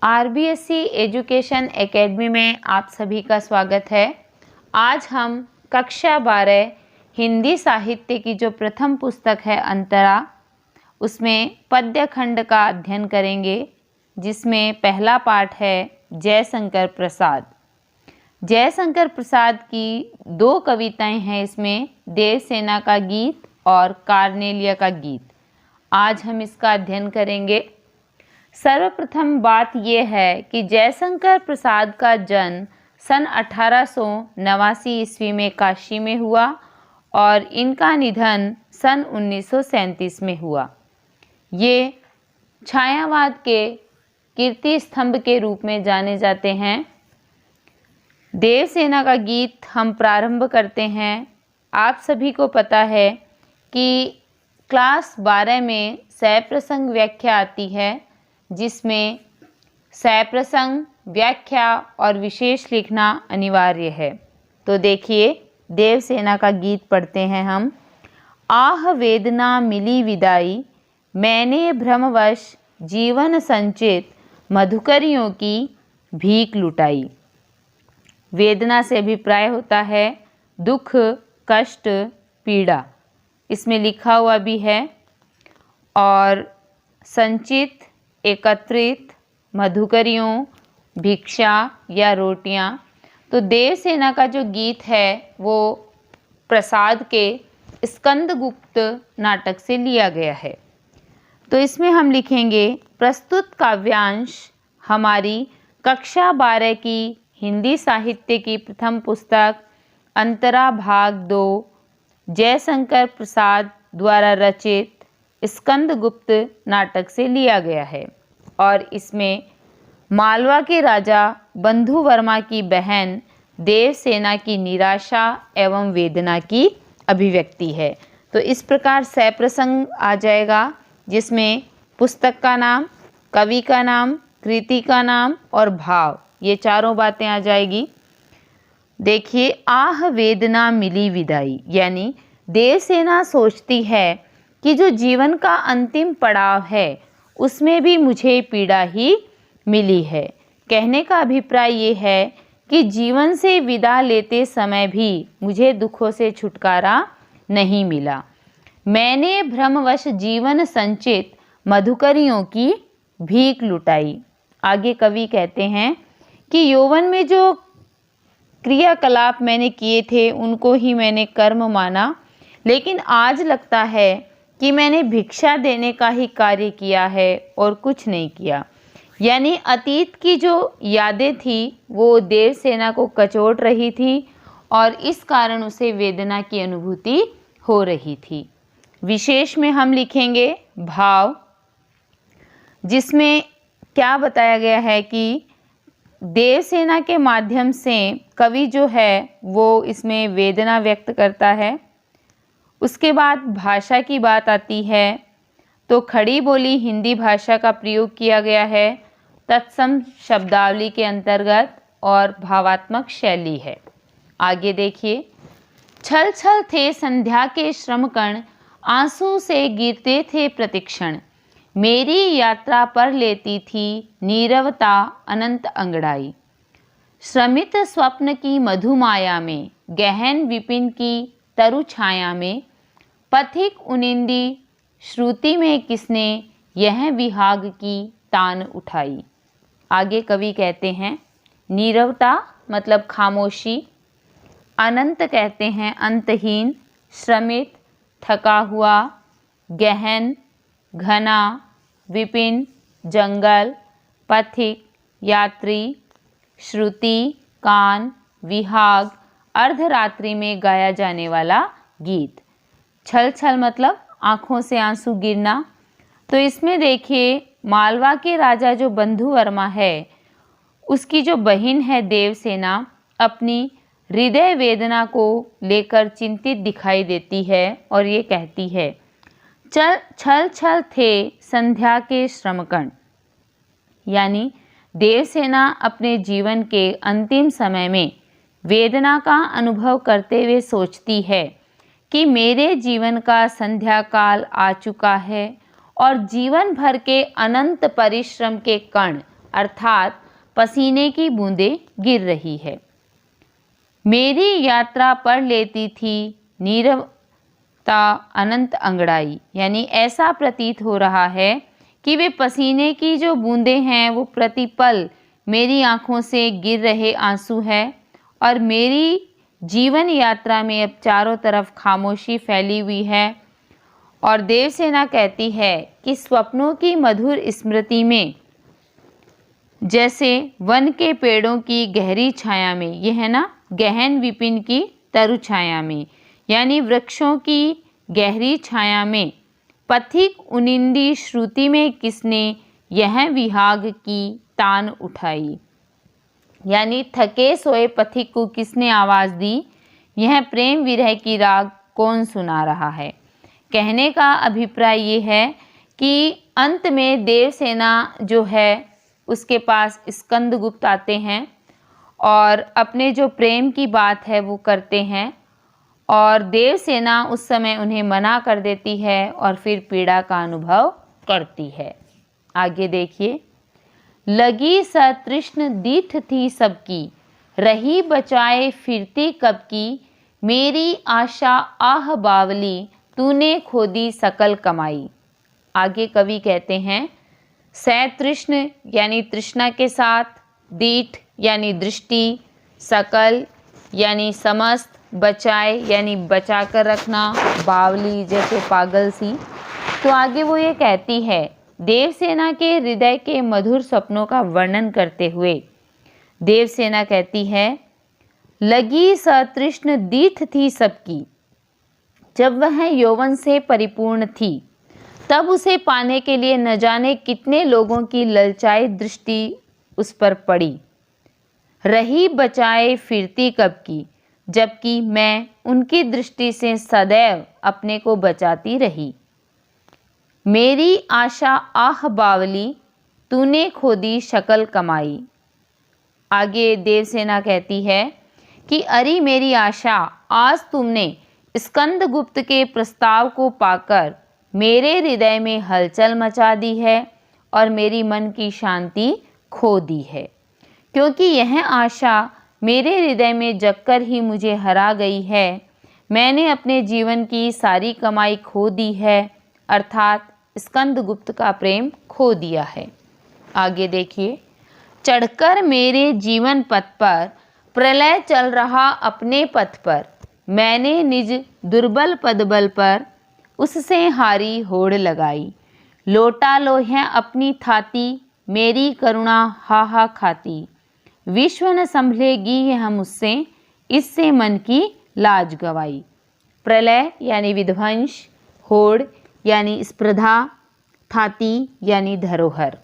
RBSC education academy में आप सभी का स्वागत है। आज हम कक्षा 12 हिंदी साहित्य की जो प्रथम पुस्तक है अंतरा, उसमें पद्य खंड का अध्ययन करेंगे, जिसमें पहला पाठ है जयशंकर प्रसाद। जयशंकर प्रसाद की 2 कविताएं हैं इसमें, देवसेना का गीत और कार्नेलिया का गीत। आज हम इसका अध्ययन करेंगे। सर्वप्रथम बात यह है कि जयशंकर प्रसाद का जन्म सन 1889 ईस्वी में काशी में हुआ और इनका निधन सन 1937 में हुआ। ये छायावाद के कीर्ति स्तंभ के रूप में जाने जाते हैं। देवसेना का गीत हम प्रारंभ करते हैं। आप सभी को पता है कि क्लास 12 में सप्रसंग व्याख्या आती है, जिसमें सप्रसंग, व्याख्या और विशेष लिखना अनिवार्य है। तो देखिए, देवसेना का गीत पढ़ते हैं हम। आह वेदना मिली विदाई, मैंने भ्रमवश जीवन संचित, मधुकरियों की भीख लुटाई। वेदना से अभिप्राय होता है दुख, कष्ट, पीड़ा, इसमें लिखा हुआ भी है। और संचित, एकत्रित, मधुकरियों, भिक्षा या रोटियां। तो देवसेना का जो गीत है वो प्रसाद के स्कंदगुप्त नाटक से लिया गया है। तो इसमें हम लिखेंगे, प्रस्तुत काव्यांश हमारी कक्षा 12 की हिंदी साहित्य की प्रथम पुस्तक अंतरा भाग 2 जयशंकर प्रसाद द्वारा रचित स्कंदगुप्त नाटक से लिया गया है और इसमें मालवा के राजा बंधु वर्मा की बहन देवसेना की निराशा एवं वेदना की अभिव्यक्ति है। तो इस प्रकार सप्रसंग आ जाएगा, जिसमें पुस्तक का नाम, कवि का नाम, कृति का नाम और भाव, ये चारों बातें आ जाएगी। देखिए, आह वेदना मिली विदाई, यानी देवसेना सोचती है कि जो जीवन का अंतिम पड़ाव है उसमें भी मुझे पीड़ा ही मिली है। कहने का अभिप्राय ये है कि जीवन से विदा लेते समय भी मुझे दुखों से छुटकारा नहीं मिला। मैंने भ्रमवश जीवन संचित, मधुकरियों की भीख लुटाई। आगे कवि कहते हैं कि यौवन में जो क्रियाकलाप मैंने किए थे उनको ही मैंने कर्म माना, लेकिन आज लगता है कि मैंने भिक्षा देने का ही कार्य किया है और कुछ नहीं किया। यानी अतीत की जो यादें थी वो देवसेना को कचोट रही थी और इस कारण उसे वेदना की अनुभूति हो रही थी। विशेष में हम लिखेंगे भाव, जिसमें क्या बताया गया है कि देवसेना के माध्यम से कवि जो है वो इसमें वेदना व्यक्त करता है। उसके बाद भाषा की बात आती है, तो खड़ी बोली हिंदी भाषा का प्रयोग किया गया है तत्सम शब्दावली के अंतर्गत और भावात्मक शैली है। आगे देखिए, छल छल थे संध्या के श्रमकण, आंसू से गिरते थे प्रतिक्षण, मेरी यात्रा पर लेती थी नीरवता अनंत अंगड़ाई। श्रमित स्वप्न की मधुमाया में, गहन विपिन की तरु छाया में, पथिक उनिंदी श्रुति में किसने यह विहाग की तान उठाई। आगे कवि कहते हैं, नीरवता मतलब खामोशी, अनंत कहते हैं अंतहीन, श्रमित थका हुआ, गहन घना, विपिन जंगल, पथिक यात्री, श्रुति कान, विहाग अर्धरात्रि में गाया जाने वाला गीत। छल छल मतलब आँखों से आंसू गिरना। तो इसमें देखिए, मालवा के राजा जो बंधु वर्मा है, उसकी जो बहन है देवसेना, अपनी हृदय वेदना को लेकर चिंतित दिखाई देती है और ये कहती है, छल छल थे संध्या के श्रमकण। यानी देवसेना अपने जीवन के अंतिम समय में वेदना का अनुभव करते हुए सोचती है कि मेरे जीवन का संध्या काल आ चुका है और जीवन भर के अनंत परिश्रम के कण अर्थात पसीने की बूंदें गिर रही है। मेरी यात्रा पढ़ लेती थी नीरवता अनंत अंगड़ाई, यानी ऐसा प्रतीत हो रहा है कि वे पसीने की जो बूंदें हैं वो प्रतिपल मेरी आंखों से गिर रहे आंसू है और मेरी जीवन यात्रा में अब चारों तरफ खामोशी फैली हुई है। और देवसेना कहती है कि स्वप्नों की मधुर स्मृति में जैसे वन के पेड़ों की गहरी छाया में, ये है ना, गहन विपिन की तरु छाया में, यानी वृक्षों की गहरी छाया में पथिक उनिंदी श्रुति में किसने यह विहाग की तान उठाई, यानी थके सोए पथिक को किसने आवाज़ दी, यह प्रेम विरह की राग कौन सुना रहा है। कहने का अभिप्राय ये है कि अंत में देवसेना जो है उसके पास स्कंदगुप्त आते हैं और अपने जो प्रेम की बात है वो करते हैं और देवसेना उस समय उन्हें मना कर देती है और फिर पीड़ा का अनुभव करती है। आगे देखिए, लगी सतृष्ण दीठ थी सबकी, रही बचाए फिरती कब की, मेरी आशा आह बावली, तूने खोदी सकल कमाई। आगे कवि कहते हैं, सतृष्ण यानी तृष्णा के साथ, दीठ यानी दृष्टि, सकल यानी समस्त, बचाए यानी बचा कर रखना, बावली जैसे पागल सी। तो आगे वो ये कहती है, देवसेना के हृदय के मधुर सपनों का वर्णन करते हुए देवसेना कहती है, लगी सतृष्ण दीठ थी सबकी, जब वह यौवन से परिपूर्ण थी तब उसे पाने के लिए न जाने कितने लोगों की ललचाई दृष्टि उस पर पड़ी। रही बचाए फिरती कब की, जबकि मैं उनकी दृष्टि से सदैव अपने को बचाती रही। मेरी आशा आह बावली, तूने खोदी शकल कमाई। आगे देवसेना कहती है कि अरे मेरी आशा, आज तुमने स्कंदगुप्त के प्रस्ताव को पाकर मेरे हृदय में हलचल मचा दी है और मेरी मन की शांति खो दी है, क्योंकि यह आशा मेरे हृदय में जगकर ही मुझे हरा गई है। मैंने अपने जीवन की सारी कमाई खो दी है, अर्थात स्कंदगुप्त का प्रेम खो दिया है। आगे देखिए, चढ़कर मेरे जीवन पथ पर प्रलय चल रहा अपने पथ पर, मैंने निज दुर्बल पदबल पर उससे हारी होड़ लगाई। लोटा लोहे अपनी थाती, मेरी करुणा हा हा खाती, विश्व न संभलेगी यह मुझसे, इससे मन की लाज गवाई। प्रलय यानी विध्वंस, होड़ यानी स्पर्धा, थाती यानी धरोहर।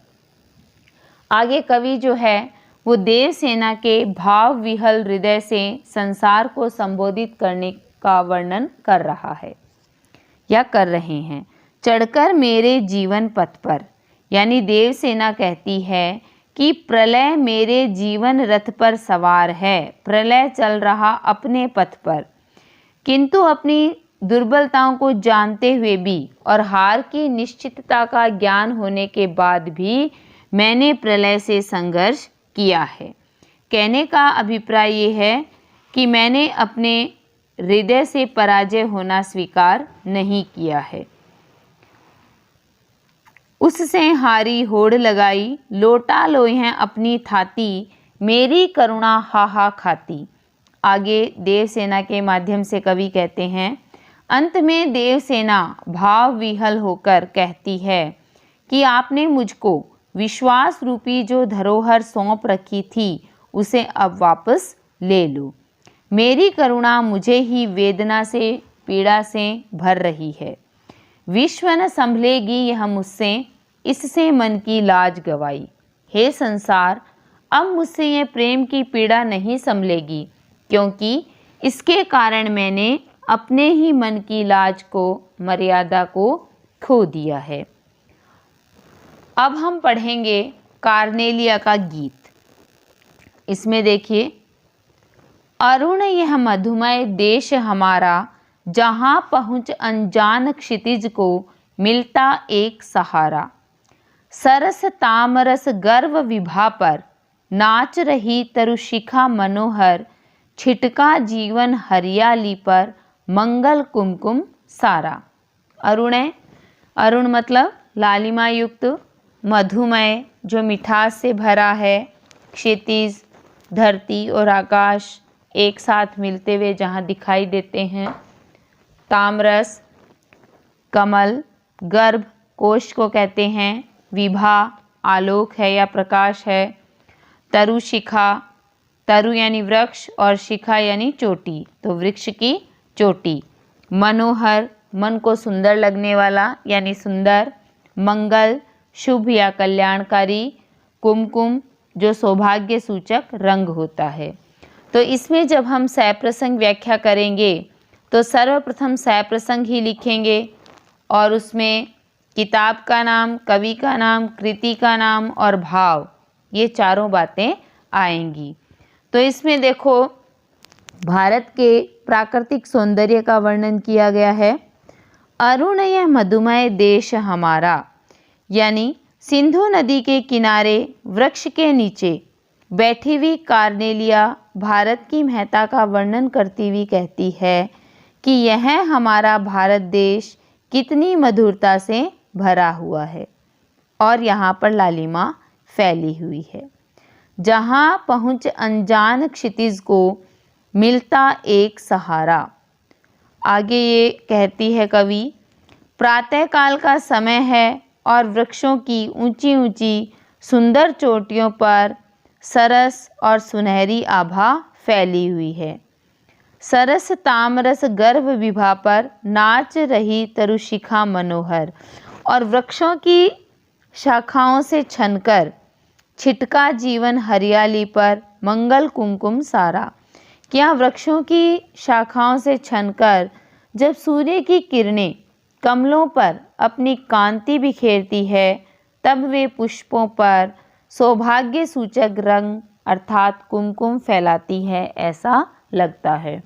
आगे कवि जो है वो देवसेना के भाव विहल हृदय से संसार को संबोधित करने का वर्णन कर रहा है या कर रहे हैं। चढ़कर मेरे जीवन पथ पर, यानी देवसेना कहती है कि प्रलय मेरे जीवन रथ पर सवार है, प्रलय चल रहा अपने पथ पर, किंतु अपनी दुर्बलताओं को जानते हुए भी और हार की निश्चितता का ज्ञान होने के बाद भी मैंने प्रलय से संघर्ष किया है। कहने का अभिप्राय ये है कि मैंने अपने हृदय से पराजय होना स्वीकार नहीं किया है। उससे हारी होड़ लगाई, लोटा लोहे अपनी थाती, मेरी करुणा हा हा खाती। आगे देवसेना के माध्यम से कवि कहते हैं, अंत में देवसेना भाव विहल होकर कहती है कि आपने मुझको विश्वास रूपी जो धरोहर सौंप रखी थी उसे अब वापस ले लो। मेरी करुणा मुझे ही वेदना से पीड़ा से भर रही है। विश्व न संभलेगी यह मुझसे, इससे मन की लाज गवाई। हे संसार, अब मुझसे यह प्रेम की पीड़ा नहीं संभलेगी, क्योंकि इसके कारण मैंने अपने ही मन की लाज को, मर्यादा को खो दिया है। अब हम पढ़ेंगे कार्नेलिया का गीत। इसमें देखिए, अरुण यह मधुमय देश हमारा, जहाँ पहुँच अनजान क्षितिज को मिलता एक सहारा। सरस तामरस गर्व विभा पर नाच रही तरुशिखा मनोहर, छिटका जीवन हरियाली पर मंगल कुमकुम सारा। अरुण है, अरुण मतलब लालिमा युक्त, मधुमय जो मिठास से भरा है, क्षितिज धरती और आकाश एक साथ मिलते हुए जहाँ दिखाई देते हैं, तामरस कमल, गर्भ कोश को कहते हैं, विभा आलोक है या प्रकाश है, तरु शिखा, तरु यानी वृक्ष और शिखा यानी चोटी, तो वृक्ष की चोटी, मनोहर मन को सुंदर लगने वाला यानी सुंदर, मंगल शुभ या कल्याणकारी, कुमकुम जो सौभाग्य सूचक रंग होता है। तो इसमें जब हम सैप्रसंग व्याख्या करेंगे तो सर्वप्रथम सैप्रसंग ही लिखेंगे और उसमें किताब का नाम, कवि का नाम, कृति का नाम और भाव, ये चारों बातें आएंगी। तो इसमें देखो भारत के प्राकृतिक सौंदर्य का वर्णन किया गया है। अरुण यह मधुमय देश हमारा, यानी सिंधु नदी के किनारे वृक्ष के नीचे बैठी हुई कार्नेलिया भारत की महत्ता का वर्णन करती हुई कहती है कि यह हमारा भारत देश कितनी मधुरता से भरा हुआ है और यहाँ पर लालिमा फैली हुई है। जहाँ पहुँच अनजान क्षितिज को मिलता एक सहारा। आगे ये कहती है कवि, प्रातःकाल का समय है और वृक्षों की ऊंची ऊंची सुंदर चोटियों पर सरस और सुनहरी आभा फैली हुई है। सरस तामरस गर्भ विभा पर नाच रही तरुशिखा मनोहर, और वृक्षों की शाखाओं से छनकर छिटका जीवन हरियाली पर मंगल कुमकुम सारा। क्या वृक्षों की शाखाओं से छनकर जब सूर्य की किरणें कमलों पर अपनी कांति बिखेरती है, तब वे पुष्पों पर सौभाग्य सूचक रंग अर्थात कुमकुम फैलाती है, ऐसा लगता है।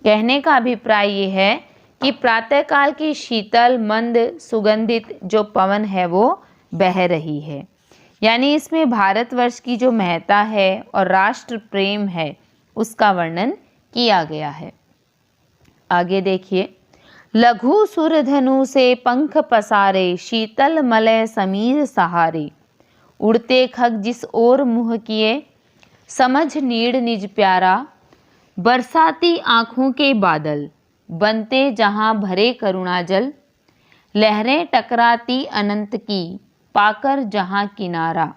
कहने का अभिप्राय ये है कि प्रातःकाल की शीतल मंद सुगंधित जो पवन है वो बह रही है, यानी इसमें भारतवर्ष की जो महत्ता है और राष्ट्र प्रेम है उसका वर्णन किया गया है। आगे देखिए, लघु सुरधनु से पंख पसारे, शीतल मलय समीर सहारे, उड़ते खग जिस ओर मुँह किए, समझ नीड़ निज प्यारा, बरसाती आँखों के बादल, बनते जहाँ भरे करुणाजल, लहरें टकराती अनंत की, पाकर जहाँ किनारा,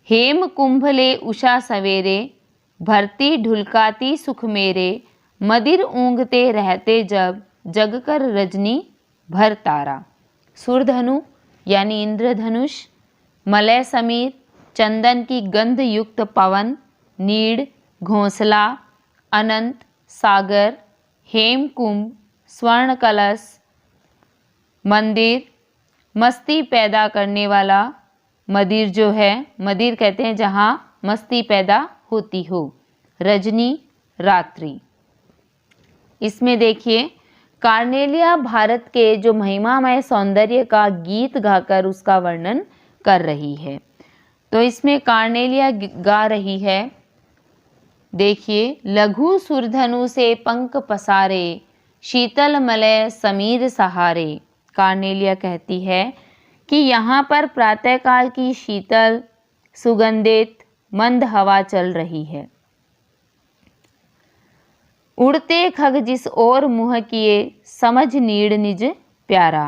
हेम कुंभ ले उषा सवेरे, भरती ढुलकाती सुख मेरे, मदिर ऊँघते रहते जब, जगकर रजनी भर तारा। सुरधनु यानी इंद्रधनुष, मलय समीर चंदन की गंध युक्त पवन, नीड़ घोंसला, अनंत सागर, हेमकुंभ स्वर्ण कलश, मंदिर मस्ती पैदा करने वाला, मदिर जो है मदिर कहते हैं जहाँ मस्ती पैदा होती हो, रजनी रात्रि। इसमें देखिए कार्नेलिया भारत के जो महिमामय सौंदर्य का गीत गाकर उसका वर्णन कर रही है। तो इसमें कार्नेलिया गा रही है, देखिए, लघु सुरधनु से पंख पसारे, शीतल मलय समीर सहारे। कार्नेलिया कहती है कि यहाँ पर प्रातःकाल की शीतल सुगंधित मंद हवा चल रही है, उड़ते खग जिस ओर मुँह किए, समझ नीड़ निज प्यारा।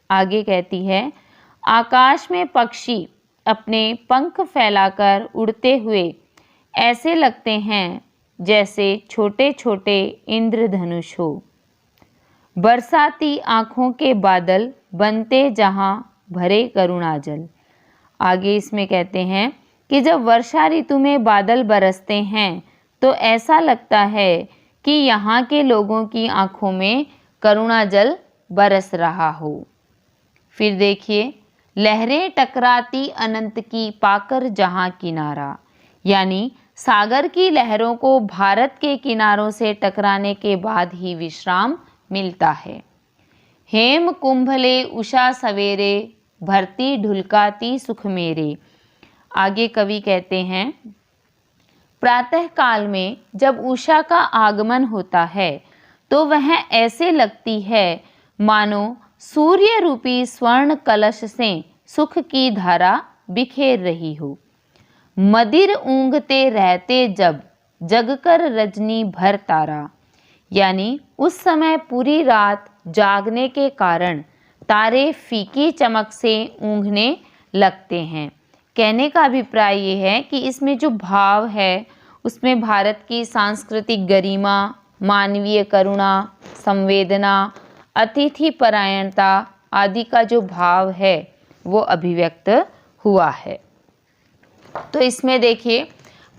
आगे कहती है, आकाश में पक्षी अपने पंख फैलाकर उड़ते हुए ऐसे लगते हैं जैसे छोटे छोटे इंद्रधनुष हो, बरसाती आँखों के बादल, बनते जहाँ भरे करुणाजल। आगे इसमें कहते हैं कि जब वर्षा ऋतु में बादल बरसते हैं तो ऐसा लगता है कि यहाँ के लोगों की आँखों में करुणा जल बरस रहा हो। फिर देखिए, लहरें टकराती अनंत की, पाकर जहाँ किनारा, यानी सागर की लहरों को भारत के किनारों से टकराने के बाद ही विश्राम मिलता है। हेम कुंभले उषा सवेरे, भरती ढुलकाती सुख मेरे। आगे कवि कहते हैं, प्रातः काल में जब उषा का आगमन होता है तो वह ऐसे लगती है मानो सूर्य रूपी स्वर्ण कलश से सुख की धारा बिखेर रही हो। मदिर ऊँघते रहते जब, जगकर रजनी भर तारा। यानी उस समय पूरी रात जागने के कारण तारे फीकी चमक से ऊँघने लगते हैं। कहने का अभिप्राय ये है कि इसमें जो भाव है उसमें भारत की सांस्कृतिक गरिमा, मानवीय करुणा, संवेदना, अतिथि परायणता आदि का जो भाव है वो अभिव्यक्त हुआ है। तो इसमें देखिए,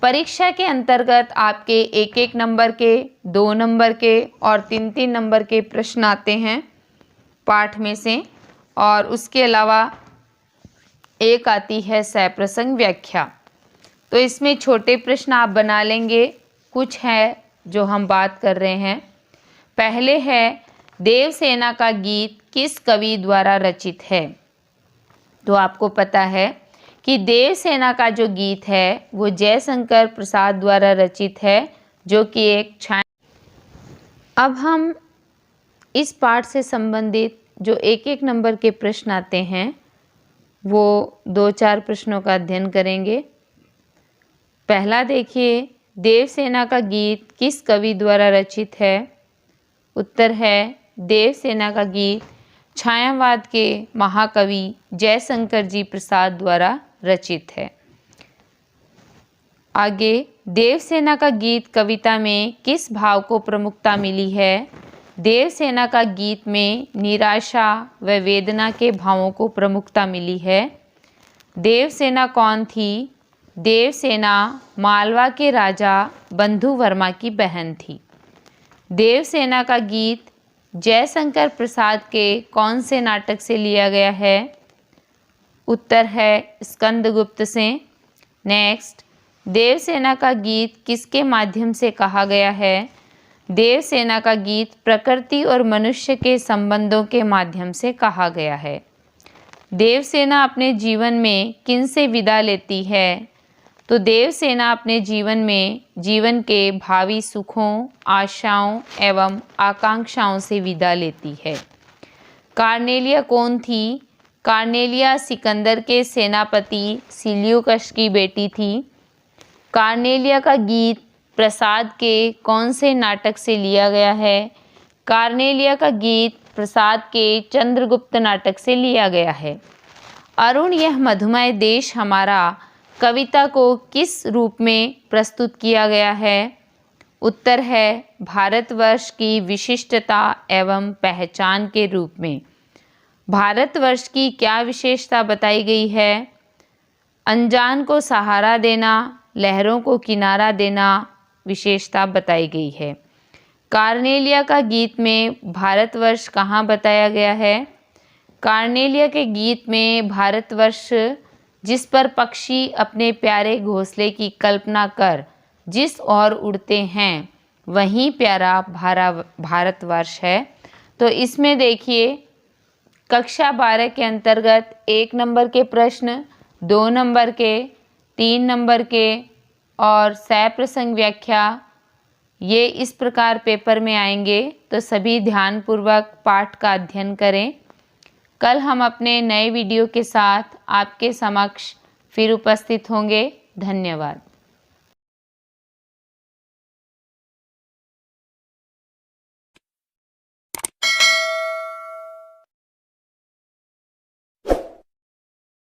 परीक्षा के अंतर्गत आपके 1-1 नंबर के, 2 नंबर के और 3-3 नंबर के प्रश्न आते हैं पाठ में से, और उसके अलावा एक आती है सप्रसंग व्याख्या। तो इसमें छोटे प्रश्न आप बना लेंगे, कुछ है जो हम बात कर रहे हैं। पहले है, देवसेना का गीत किस कवि द्वारा रचित है? तो आपको पता है कि देवसेना का जो गीत है वो जयशंकर प्रसाद द्वारा रचित है, जो कि एक छाया। अब हम इस पाठ से संबंधित जो 1-1 नंबर के प्रश्न आते हैं वो 2-4 प्रश्नों का अध्ययन करेंगे। पहला देखिए, देवसेना का गीत किस कवि द्वारा रचित है? उत्तर है, देवसेना का गीत छायावाद के महाकवि जयशंकर जी प्रसाद द्वारा रचित है। आगे, देवसेना का गीत कविता में किस भाव को प्रमुखता मिली है? देवसेना का गीत में निराशा व वेदना के भावों को प्रमुखता मिली है। देवसेना कौन थी? देवसेना मालवा के राजा बंधु वर्मा की बहन थी। देवसेना का गीत जयशंकर प्रसाद के कौन से नाटक से लिया गया है? उत्तर है स्कंदगुप्त से। नेक्स्ट, देवसेना का गीत किसके माध्यम से कहा गया है? देवसेना का गीत प्रकृति और मनुष्य के संबंधों के माध्यम से कहा गया है। देवसेना अपने जीवन में किन से विदा लेती है? तो देवसेना अपने जीवन में जीवन के भावी सुखों, आशाओं एवं आकांक्षाओं से विदा लेती है। कार्नेलिया कौन थी? कार्नेलिया सिकंदर के सेनापति सिल्यूकस की बेटी थी। कार्नेलिया का गीत प्रसाद के कौन से नाटक से लिया गया है? कार्नेलिया का गीत प्रसाद के चंद्रगुप्त नाटक से लिया गया है। अरुण यह मधुमय देश हमारा कविता को किस रूप में प्रस्तुत किया गया है? उत्तर है भारतवर्ष की विशिष्टता एवं पहचान के रूप में। भारतवर्ष की क्या विशेषता बताई गई है? अनजान को सहारा देना, लहरों को किनारा देना विशेषता बताई गई है। कार्नेलिया का गीत में भारतवर्ष कहाँ बताया गया है? कार्नेलिया के गीत में भारतवर्ष जिस पर पक्षी अपने प्यारे घोंसले की कल्पना कर जिस ओर उड़ते हैं वही प्यारा भारतवर्ष है। तो इसमें देखिए, कक्षा 12 के अंतर्गत 1 नंबर के प्रश्न, 2 नंबर के, 3 नंबर के और सप्रसंग व्याख्या ये इस प्रकार पेपर में आएंगे। तो सभी ध्यानपूर्वक पाठ का अध्ययन करें। कल हम अपने नए वीडियो के साथ आपके समक्ष फिर उपस्थित होंगे। धन्यवाद।